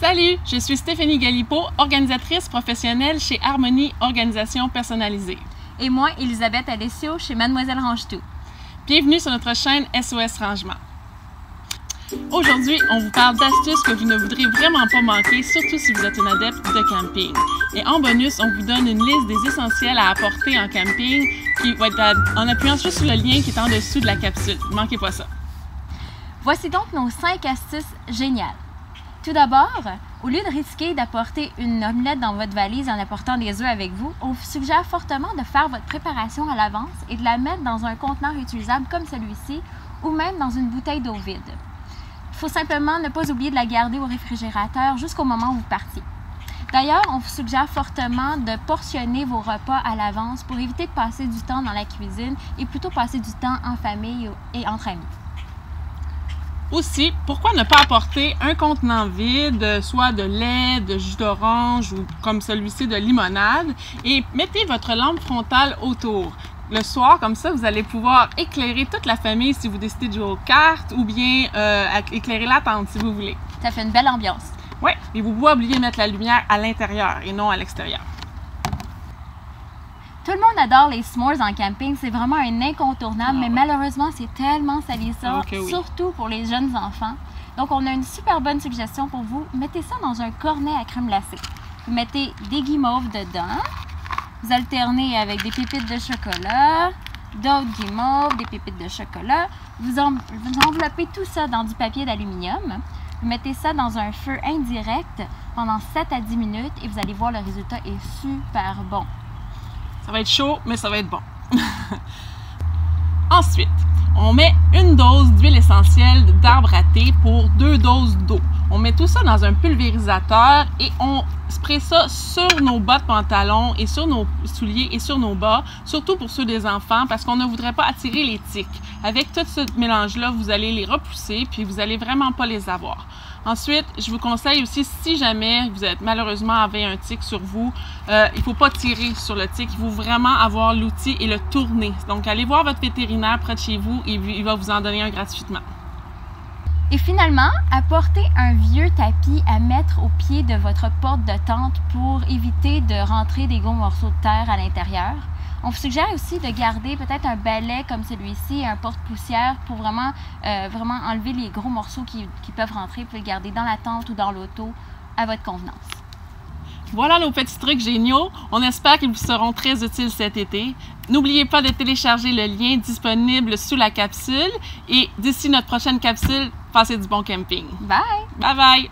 Salut, je suis Stéphanie Galipeau, organisatrice professionnelle chez Harmonie Organisation Personnalisée. Et moi, Elisabeth Alessio, chez Mademoiselle Range-Tout. Bienvenue sur notre chaîne SOS Rangement. Aujourd'hui, on vous parle d'astuces que vous ne voudrez vraiment pas manquer, surtout si vous êtes un adepte de camping. Et en bonus, on vous donne une liste des essentiels à apporter en camping qui va être en appuyant juste sur le lien qui est en dessous de la capsule. Ne manquez pas ça. Voici donc nos 5 astuces géniales. Tout d'abord, au lieu de risquer d'apporter une omelette dans votre valise en apportant des œufs avec vous, on vous suggère fortement de faire votre préparation à l'avance et de la mettre dans un conteneur utilisable comme celui-ci ou même dans une bouteille d'eau vide. Il faut simplement ne pas oublier de la garder au réfrigérateur jusqu'au moment où vous partiez. D'ailleurs, on vous suggère fortement de portionner vos repas à l'avance pour éviter de passer du temps dans la cuisine et plutôt passer du temps en famille et entre amis. Aussi, pourquoi ne pas apporter un contenant vide, soit de lait, de jus d'orange ou comme celui-ci de limonade, et mettez votre lampe frontale autour. Le soir, comme ça, vous allez pouvoir éclairer toute la famille si vous décidez de jouer aux cartes ou bien éclairer la tente si vous voulez. Ça fait une belle ambiance. Oui, et vous ne pouvez pas oublier de mettre la lumière à l'intérieur et non à l'extérieur. Tout le monde adore les s'mores en camping, c'est vraiment un incontournable, mais malheureusement, c'est tellement salissant, surtout pour les jeunes enfants. Donc, on a une super bonne suggestion pour vous. Mettez ça dans un cornet à crème glacée. Vous mettez des guimauves dedans. Vous alternez avec des pépites de chocolat, d'autres guimauves, des pépites de chocolat. Vous enveloppez tout ça dans du papier d'aluminium. Vous mettez ça dans un feu indirect pendant 7 à 10 minutes et vous allez voir, le résultat est super bon. Ça va être chaud, mais ça va être bon. Ensuite, on met une dose d'huile essentielle d'arbre à thé pour 2 doses d'eau. On met tout ça dans un pulvérisateur et on spraye ça sur nos bas de pantalon et sur nos souliers et sur nos bas, surtout pour ceux des enfants, parce qu'on ne voudrait pas attirer les tiques. Avec tout ce mélange-là, vous allez les repousser puis vous n'allez vraiment pas les avoir. Ensuite, je vous conseille aussi, si jamais vous êtes malheureusement avez un tic sur vous, il ne faut pas tirer sur le tic, il faut vraiment avoir l'outil et le tourner. Donc, allez voir votre vétérinaire près de chez vous et il va vous en donner un gratuitement. Et finalement, apportez un vieux tapis à mettre au pied de votre porte de tente pour éviter de rentrer des gros morceaux de terre à l'intérieur. On vous suggère aussi de garder peut-être un balai comme celui-ci, un porte-poussière pour vraiment enlever les gros morceaux qui peuvent rentrer. Vous pouvez le garder dans la tente ou dans l'auto à votre convenance. Voilà nos petits trucs géniaux. On espère qu'ils vous seront très utiles cet été. N'oubliez pas de télécharger le lien disponible sous la capsule. Et d'ici notre prochaine capsule, passez du bon camping. Bye! Bye bye!